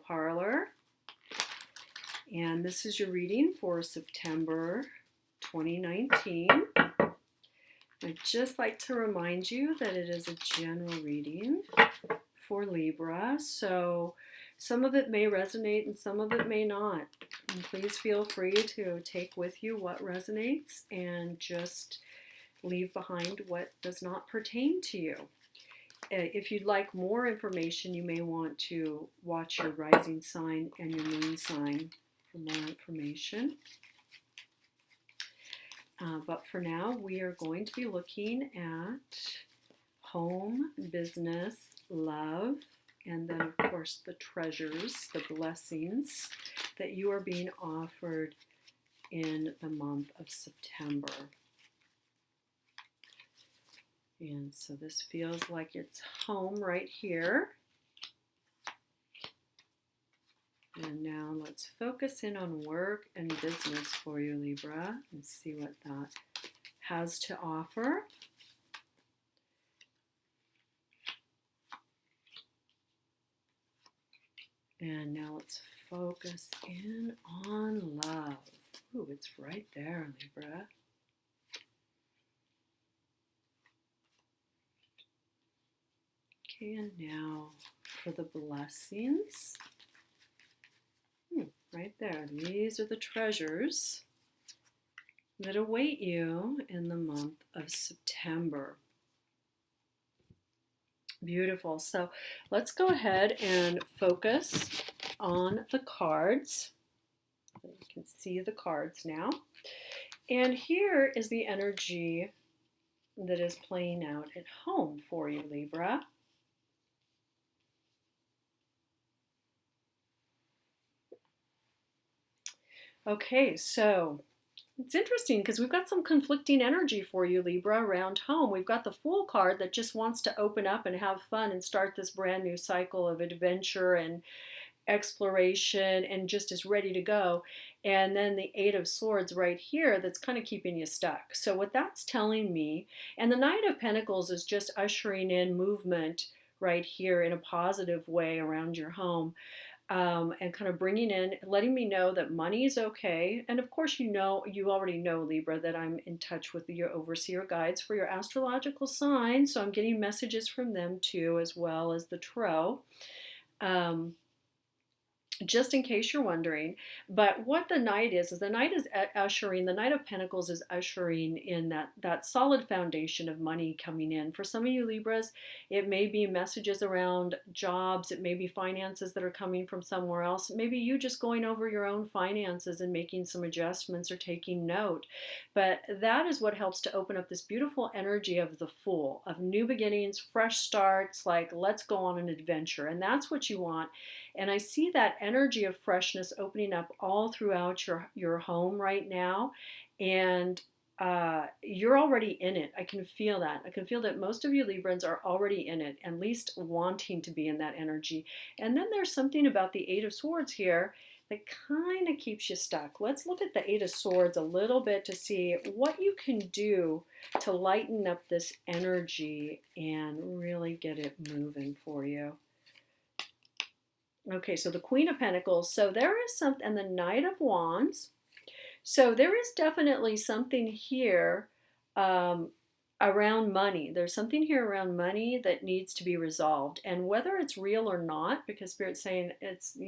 Parlor, and this is your reading for September 2019. I'd just like to remind you that it is a general reading for Libra, so some of it may resonate and some of it may not. And please feel free to take with you what resonates and just leave behind what does not pertain to you. If you'd like more information, you may want to watch your rising sign and your moon sign for more information. But for now, we are going to be looking at home, business, love, and then, of course, the treasures, the blessings that you are being offered in the month of September. And so this feels like it's home right here. And now let's focus in on work and business for you, Libra, and see what that has to offer. And now let's focus in on love. Ooh, it's right there, Libra. Okay, and now for the blessings. Right there. These are the treasures that await you in the month of September. Beautiful. So let's go ahead and focus on the cards. You can see the cards now. And here is the energy that is playing out at home for you, Libra. Okay, so it's interesting because we've got some conflicting energy for you, Libra, around home. We've got the Fool card that just wants to open up and have fun and start this brand new cycle of adventure and exploration and just is ready to go. And then the Eight of Swords right here that's kind of keeping you stuck. So what that's telling me, and the Knight of Pentacles is just ushering in movement right here in a positive way around your home. And kind of bringing in, letting me know that money is okay. And of course, you already know, Libra, that I'm in touch with your overseer guides for your astrological sign. So I'm getting messages from them too, as well as the tarot. Just in case you're wondering. But what the Knight is the Knight is ushering, the Knight of Pentacles is ushering in that solid foundation of money coming in. For some of you Libras, it may be messages around jobs, it may be finances that are coming from somewhere else, maybe you just going over your own finances and making some adjustments or taking note. But that is what helps to open up this beautiful energy of the Fool, of new beginnings, fresh starts, like let's go on an adventure. And that's what you want. And I see that energy of freshness opening up all throughout your home right now. And you're already in it. I can feel that. I can feel that most of you Librans are already in it, at least wanting to be in that energy. And then there's something about the Eight of Swords here that kind of keeps you stuck. Let's look at the Eight of Swords a little bit to see what you can do to lighten up this energy and really get it moving for you. Okay, so the Queen of Pentacles. So there is something, and the Knight of Wands. So there is definitely something here around money. There's something here around money that needs to be resolved. And whether it's real or not, because Spirit's saying it's,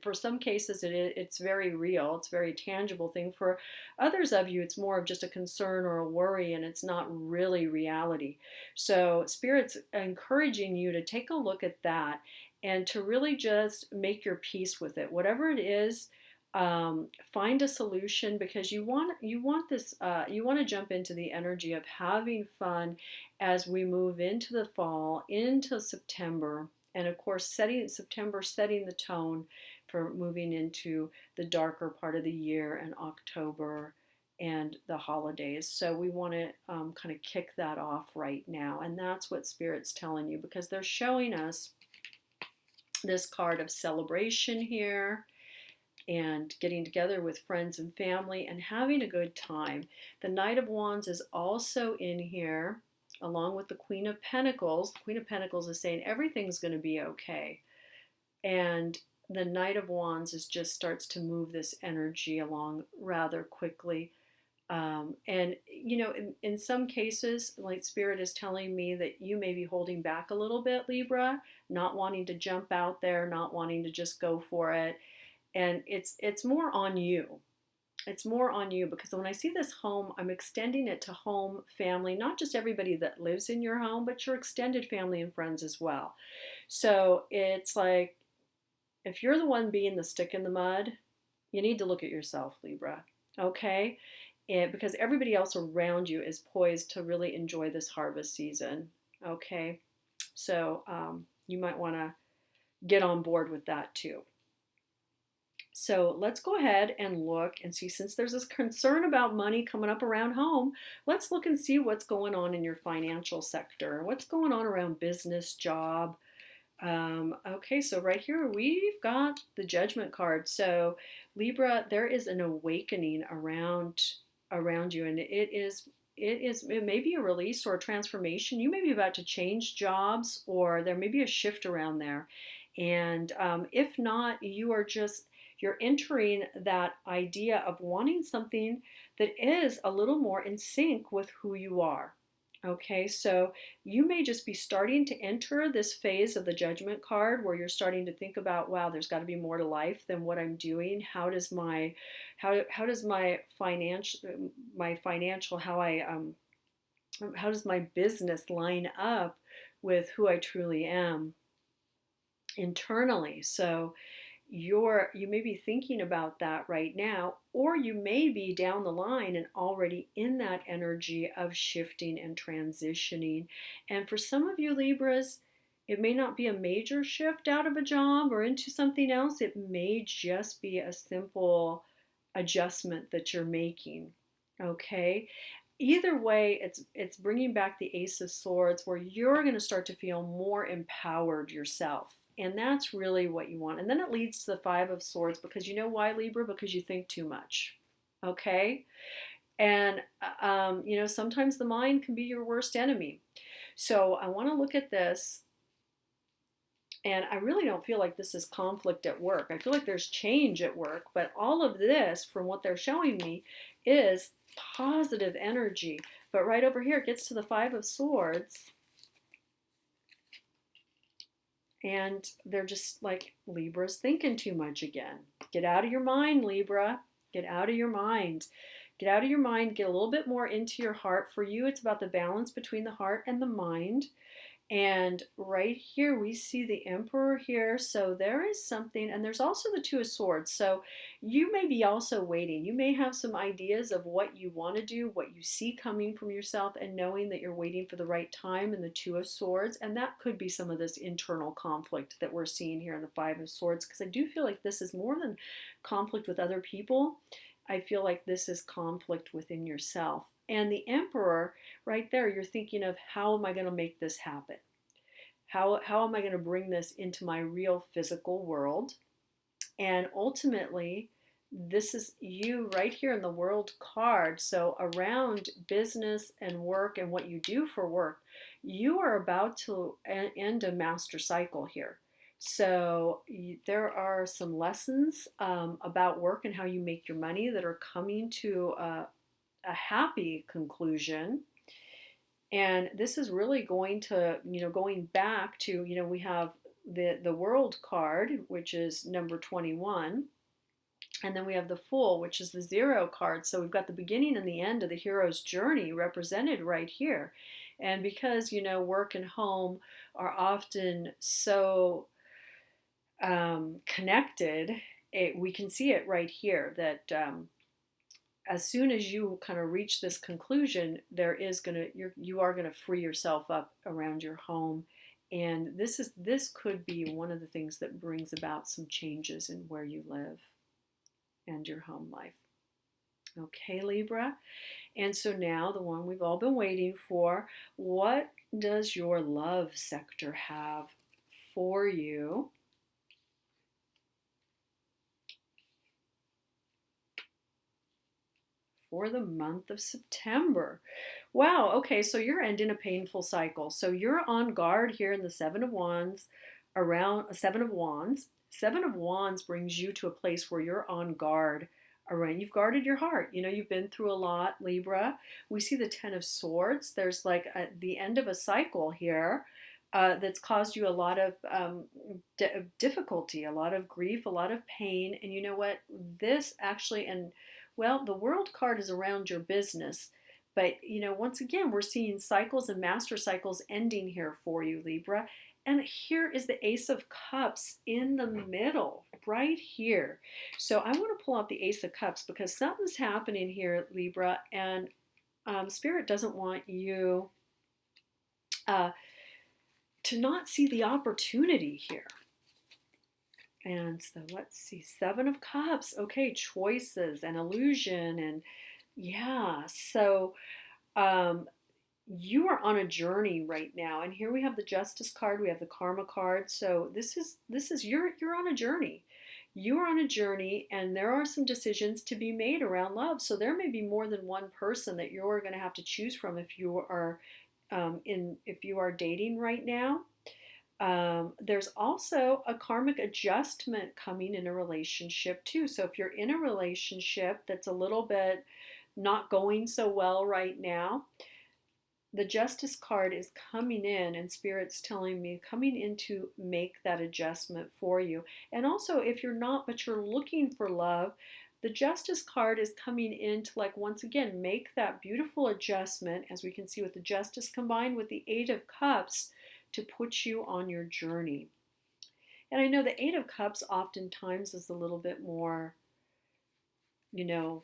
for some cases it's very real. It's a very tangible thing. For others of you, it's more of just a concern or a worry, and it's not really reality. So Spirit's encouraging you to take a look at that and to really just make your peace with it. Whatever it is, find a solution, because you want to jump into the energy of having fun as we move into the fall, into September, and of course setting the tone for moving into the darker part of the year and October and the holidays. So we want to kind of kick that off right now, and that's what Spirit's telling you, because they're showing us this card of celebration here and getting together with friends and family and having a good time. The Knight of Wands is also in here along with the Queen of Pentacles. The Queen of Pentacles is saying everything's going to be okay. And the Knight of Wands is just starts to move this energy along rather quickly. And in some cases, like Spirit is telling me that you may be holding back a little bit, Libra, not wanting to jump out there, not wanting to just go for it. And it's more on you. It's more on you because when I see this home, I'm extending it to home, family, not just everybody that lives in your home, but your extended family and friends as well. So it's like if you're the one being the stick in the mud, you need to look at yourself, Libra. Okay? Because everybody else around you is poised to really enjoy this harvest season. Okay? So you might want to get on board with that too. So let's go ahead and look and see, since there's this concern about money coming up around home, let's look and see what's going on in your financial sector. What's going on around business, job. Okay, so right here we've got the Judgment card. So Libra, there is an awakening around you, and it may be a release or a transformation. You may be about to change jobs, or there may be a shift around there. And if not, you're entering that idea of wanting something that is a little more in sync with who you are. Okay, so you may just be starting to enter this phase of the Judgment card where you're starting to think about, wow, there's got to be more to life than what I'm doing. How does how does my business line up with who I truly am internally? So you may be thinking about that right now, or you may be down the line and already in that energy of shifting and transitioning. And for some of you Libras, it may not be a major shift out of a job or into something else. It may just be a simple adjustment that you're making. Okay, either way, it's bringing back the Ace of Swords, where you're going to start to feel more empowered yourself. And that's really what you want. And then it leads to the Five of Swords, because you know why, Libra? Because you think too much. Okay? And, sometimes the mind can be your worst enemy. So I want to look at this. And I really don't feel like this is conflict at work. I feel like there's change at work. But all of this, from what they're showing me, is positive energy. But right over here, it gets to the Five of Swords. And they're just like, Libra's thinking too much again. Get out of your mind, Libra. Get out of your mind. Get out of your mind. Get a little bit more into your heart. For you, it's about the balance between the heart and the mind. And right here, we see the Emperor here. So there is something, and there's also the Two of Swords. So you may be also waiting. You may have some ideas of what you want to do, what you see coming from yourself, and knowing that you're waiting for the right time in the Two of Swords. And that could be some of this internal conflict that we're seeing here in the Five of Swords, because I do feel like this is more than conflict with other people. I feel like this is conflict within yourself. And the Emperor, right there, you're thinking of, how am I going to make this happen? How am I going to bring this into my real physical world? And ultimately, this is you right here in the World card. So around business and work and what you do for work, you are about to end a master cycle here. So there are some lessons about work and how you make your money that are coming to a happy conclusion. And this is really going to, going back to, we have the World card, which is number 21. And then we have the Fool, which is the 0 card. So we've got the beginning and the end of the hero's journey represented right here. And because, work and home are often so connected, we can see it right here that as soon as you kind of reach this conclusion, you are gonna free yourself up around your home, and this could be one of the things that brings about some changes in where you live and your home life. Okay, Libra. And so now the one we've all been waiting for, what does your love sector have for you? For the month of September. Wow, okay, so you're ending a painful cycle. So you're on guard here in the Seven of Wands, around Seven of Wands. Seven of Wands brings you to a place where you're on guard. All right, you've guarded your heart. You know, you've been through a lot, Libra. We see the Ten of Swords. There's like the end of a cycle here that's caused you a lot of difficulty, a lot of grief, a lot of pain. And you know what? This actually, and well, the World card is around your business. But, you know, once again, we're seeing cycles and master cycles ending here for you, Libra. And here is the Ace of Cups in the middle, right here. So I want to pull out the Ace of Cups because something's happening here, Libra, and Spirit doesn't want you uh, to not see the opportunity here. And so let's see, Seven of Cups. Okay, choices and illusion, and yeah. So you are on a journey right now, and here we have the Justice card, we have the Karma card. So this is you're on a journey. You are on a journey, and there are some decisions to be made around love. So there may be more than one person that you're going to have to choose from if you are if you are dating right now. There's also a karmic adjustment coming in a relationship too. So if you're in a relationship that's a little bit not going so well right now, the Justice card is coming in, and Spirit's telling me coming in to make that adjustment for you. And also, if you're not, but you're looking for love, the Justice card is coming in to, like, once again, make that beautiful adjustment, as we can see with the Justice combined with the Eight of Cups, to put you on your journey. And I know the Eight of Cups oftentimes is a little bit more, you know,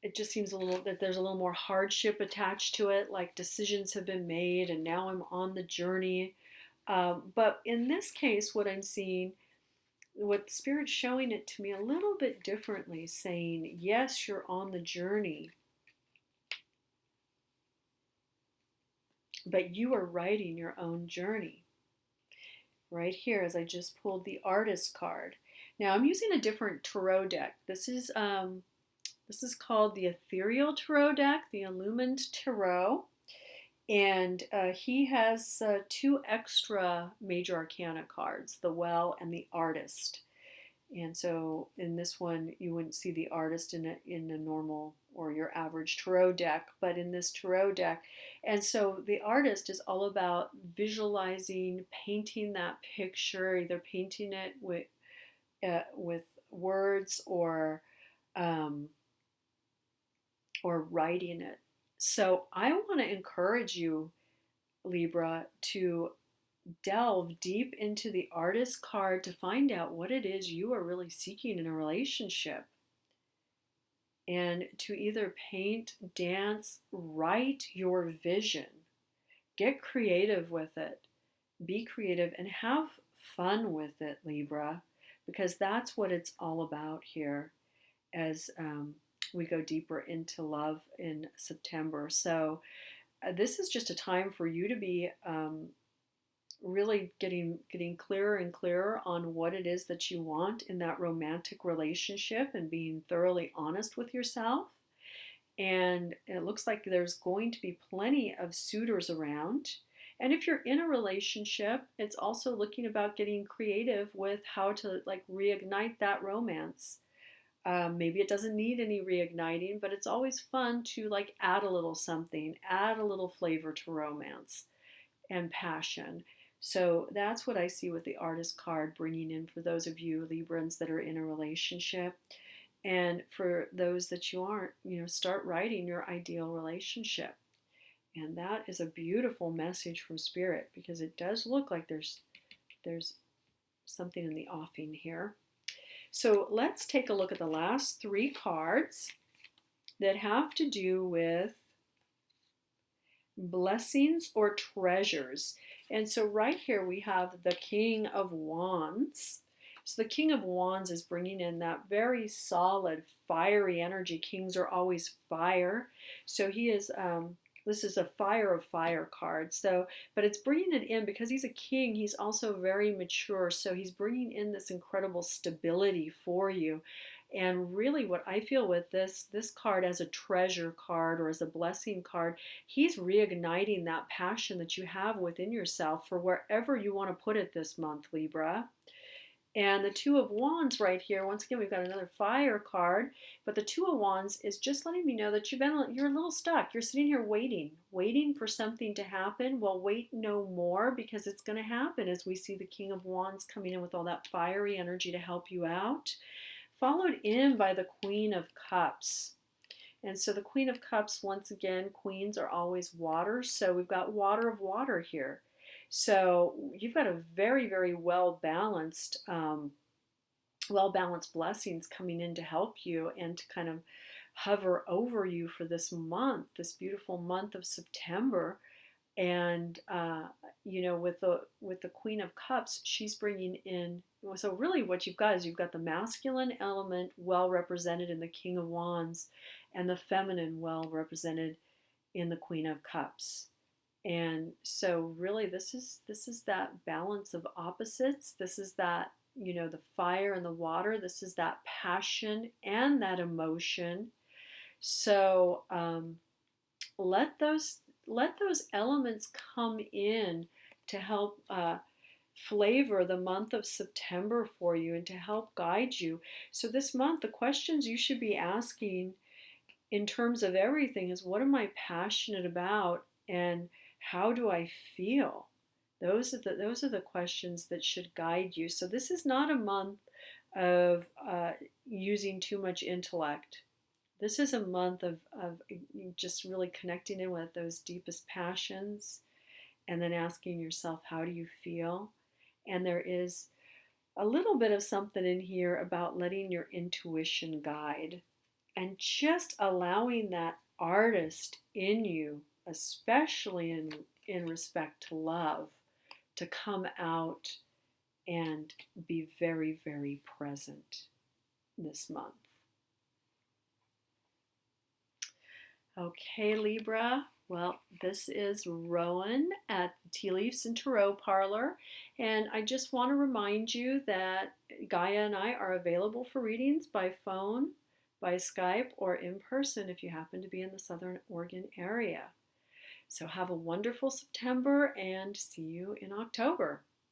it just seems a little that there's a little more hardship attached to it, like decisions have been made and now I'm on the journey. But in this case, what I'm seeing, what Spirit's showing it to me a little bit differently, saying, yes, you're on the journey, but you are writing your own journey. Right here, as I just pulled the Artist card. Now I'm using a different tarot deck. This is called the Ethereal Tarot deck, the Illumined Tarot. And he has two extra major arcana cards, the Well and the Artist. And so in this one, you wouldn't see the Artist in a normal or your average tarot deck, but in this tarot deck. And so the Artist is all about visualizing, painting that picture, either painting it with words or writing it. So I want to encourage you, Libra, to delve deep into the Artist card to find out what it is you are really seeking in a relationship. And to either paint, dance, write your vision. Get creative with it. Be creative and have fun with it, Libra, because that's what it's all about here as we go deeper into love in September. So this is just a time for you to be really getting clearer and clearer on what it is that you want in that romantic relationship and being thoroughly honest with yourself. And it looks like there's going to be plenty of suitors around. And if you're in a relationship, it's also looking about getting creative with how to like reignite that romance. Maybe it doesn't need any reigniting, but it's always fun to like add a little something, add a little flavor to romance and passion. So that's what I see with the Artist card bringing in for those of you Librans that are in a relationship. And for those that you aren't, start writing your ideal relationship. And that is a beautiful message from Spirit, because it does look like there's something in the offing here. So let's take a look at the last three cards that have to do with blessings or treasures. And so right here we have the King of Wands. So the King of Wands is bringing in that very solid, fiery energy. Kings are always fire. So he is, this is a fire of fire card. So, but it's bringing it in because he's a king. He's also very mature. So he's bringing in this incredible stability for you. And really what I feel with this card as a treasure card or as a blessing card, he's reigniting that passion that you have within yourself for wherever you want to put it this month, Libra. And the Two of Wands right here, once again, we've got another fire card, but the Two of Wands is just letting me know that you're a little stuck. You're sitting here waiting for something to happen. Well, wait no more, because it's going to happen as we see the King of Wands coming in with all that fiery energy to help you out, followed in by the Queen of Cups. And so the Queen of Cups, once again, queens are always water. So we've got water of water here. So you've got a very, very well balanced blessings coming in to help you and to kind of hover over you for this month, this beautiful month of September. And with the Queen of Cups, she's bringing in. So really, what you've got is you've got the masculine element well represented in the King of Wands, and the feminine well represented in the Queen of Cups. And so really this is that balance of opposites. This is that, the fire and the water. This is that passion and that emotion. So let those elements come in to help flavor the month of September for you and to help guide you. So this month, the questions you should be asking in terms of everything is, what am I passionate about, and how do I feel? Those are the questions that should guide you. So this is not a month of using too much intellect. This is a month of just really connecting in with those deepest passions, and then asking yourself, how do you feel? And there is a little bit of something in here about letting your intuition guide and just allowing that artist in you, especially in respect to love, to come out and be very, very present this month. Okay, Libra. Well, this is Rowan at Tea Leaves and Tarot Parlor, and I just want to remind you that Gaia and I are available for readings by phone, by Skype, or in person if you happen to be in the Southern Oregon area. So have a wonderful September, and see you in October.